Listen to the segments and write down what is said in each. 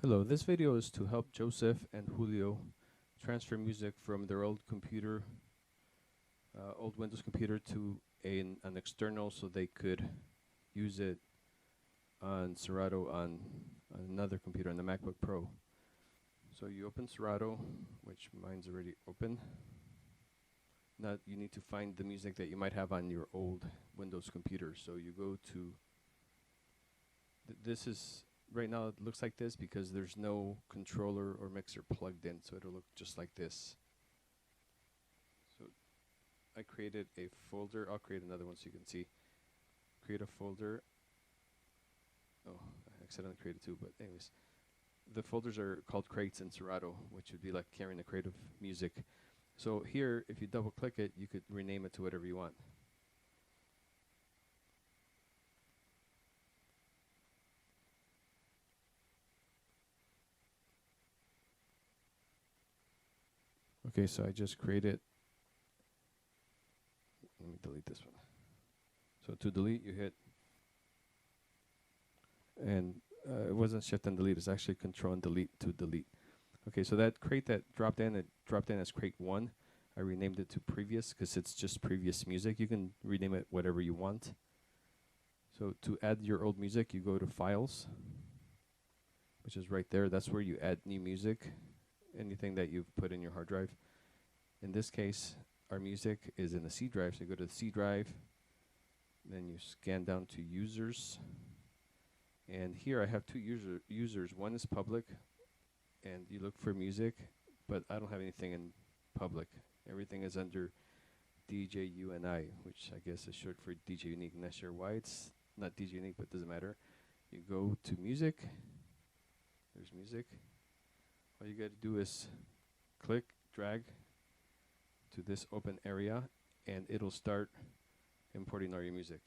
Hello, this video is to help Joseph and Julio transfer music from their old computer, old Windows computer to an external so they could use it on Serato on another computer, on the MacBook Pro. So you open Serato, which mine's already open. Now you need to find the music that you might have on your old Windows computer. So you go to, this is, right now it looks like this because there's no controller or mixer plugged in, so it'll look just like this. So I created a folder. I'll create another one so you can see. Create a folder. Oh, I accidentally created two, but anyways. The folders are called crates in Serato, which would be like carrying a crate of music. So here, if you double click it, you could rename it to whatever you want. Okay, so I just created. Let me delete this one. So to delete, you hit, and it wasn't shift and delete, it's actually control and delete to delete. Okay, so that crate that dropped in, it dropped in as crate 1. I renamed it to previous because it's just previous music. You can rename it whatever you want. So to add your old music, you go to files, which is right there. That's where you add new music, anything that you've put in your hard drive. In this case, our music is in the C drive, so you go to the C drive, then you scan down to users, and here I have two users. One is public, and you look for music, but I don't have anything in public. Everything is under DJ UNI, which I guess is short for DJ Unique. I'm not sure why it's not DJ Unique, but it doesn't matter. You go to music, there's music. All you gotta do is click, drag to this open area, and it'll start importing all your music.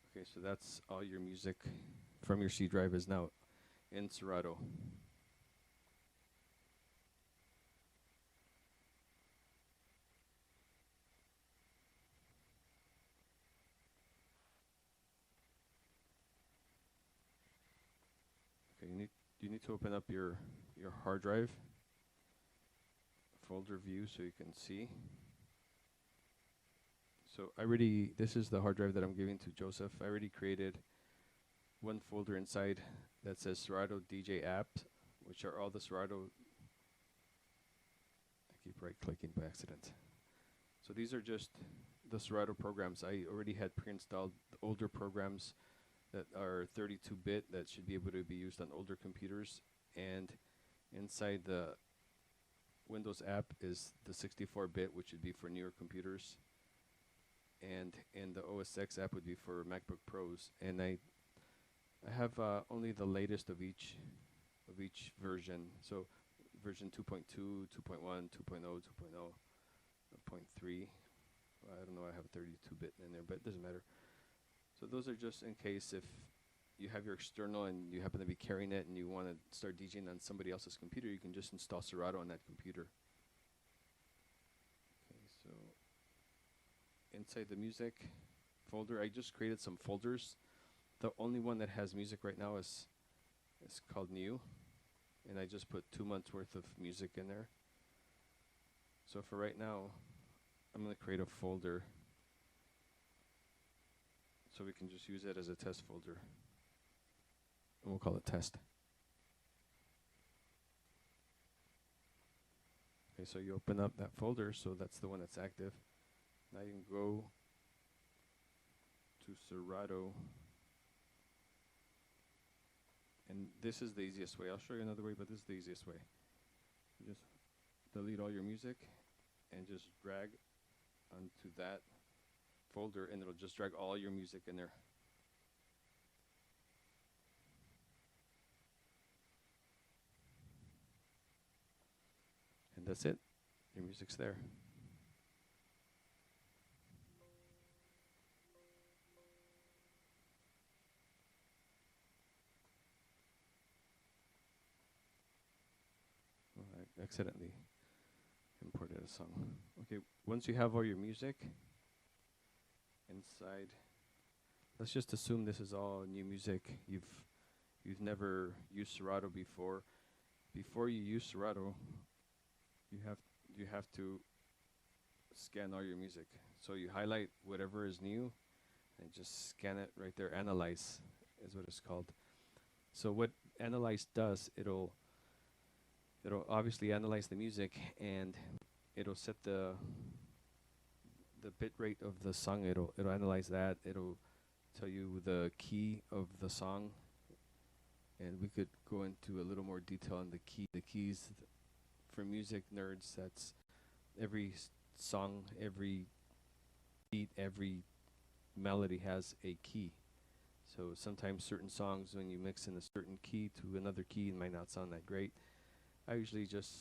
Okay, so that's all your music from your C drive is now in Serato. Okay, you need to open up your hard drive folder view so you can see. So this is the hard drive that I'm giving to Joseph. I already created one folder inside that says Serato DJ apps, which are all the Serato. I keep right clicking by accident. So these are just the Serato programs. I already had pre-installed older programs that are 32-bit that should be able to be used on older computers. And inside the Windows app is the 64-bit, which would be for newer computers. And in the OS X app would be for MacBook Pros. And I have only the latest of each version. So version 2.2, 2.1, 2.0, 2.0, 0.3. I don't know, I have a 32-bit in there, but it doesn't matter. So those are just in case if you have your external and you happen to be carrying it and you want to start DJing on somebody else's computer, you can just install Serato on that computer. Okay, so inside the music folder, I just created some folders. The only one that has music right now is called New, and I just put 2 months worth of music in there. So for right now, I'm going to create a folder so we can just use it as a test folder. And we'll call it test. Okay, so you open up that folder, so that's the one that's active. Now you can go to Serato. And this is the easiest way. I'll show you another way, but this is the easiest way. You just delete all your music and just drag onto that folder, and it'll just drag all your music in there. And that's it. Your music's there. Oh, I accidentally imported a song. Okay, once you have all your music inside let's just assume this is all new music. You've never used Serato before. Before you use Serato, you have you have to scan all your music. So you highlight whatever is new and just scan it right there. Analyze is what it's called. So what analyze does, it'll obviously analyze the music, and it'll set the bit rate of the song. It'll analyze that. It'll tell you the key of the song, and we could go into a little more detail on the keys for music nerds. That's every song, every beat, every melody has a key. So sometimes certain songs, when you mix in a certain key to another key, it might not sound that great. I usually just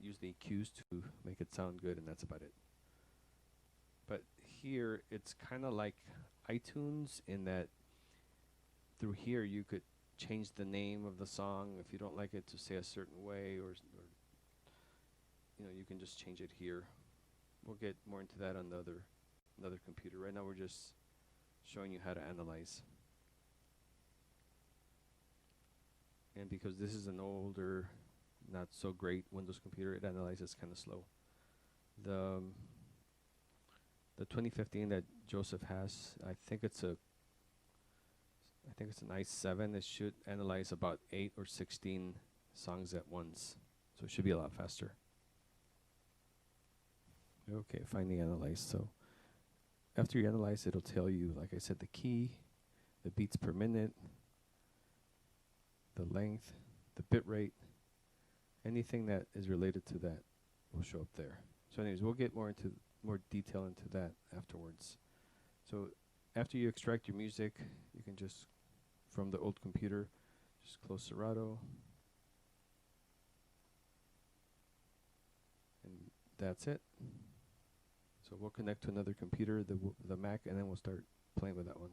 use the EQs to make it sound good, and that's about it. But here, it's kind of like iTunes in that through here you could change the name of the song if you don't like it to say a certain way, or you can just change it here. We'll get more into that on the another computer. Right now, we're just showing you how to analyze. And because this is an older, not so great Windows computer, it analyzes kind of slow. The 2015 that Joseph has, I think it's an i7. It should analyze about 8 or 16 songs at once, so it should be a lot faster. Okay, finally analyze. So after you analyze, it'll tell you, like I said, the key, the beats per minute, the length, the bit rate, anything that is related to that will show up there. So anyways, we'll get more detail into that afterwards. So after you extract your music, you can just, from the old computer, just close Serato. And that's it. So we'll connect to another computer, the Mac, and then we'll start playing with that one.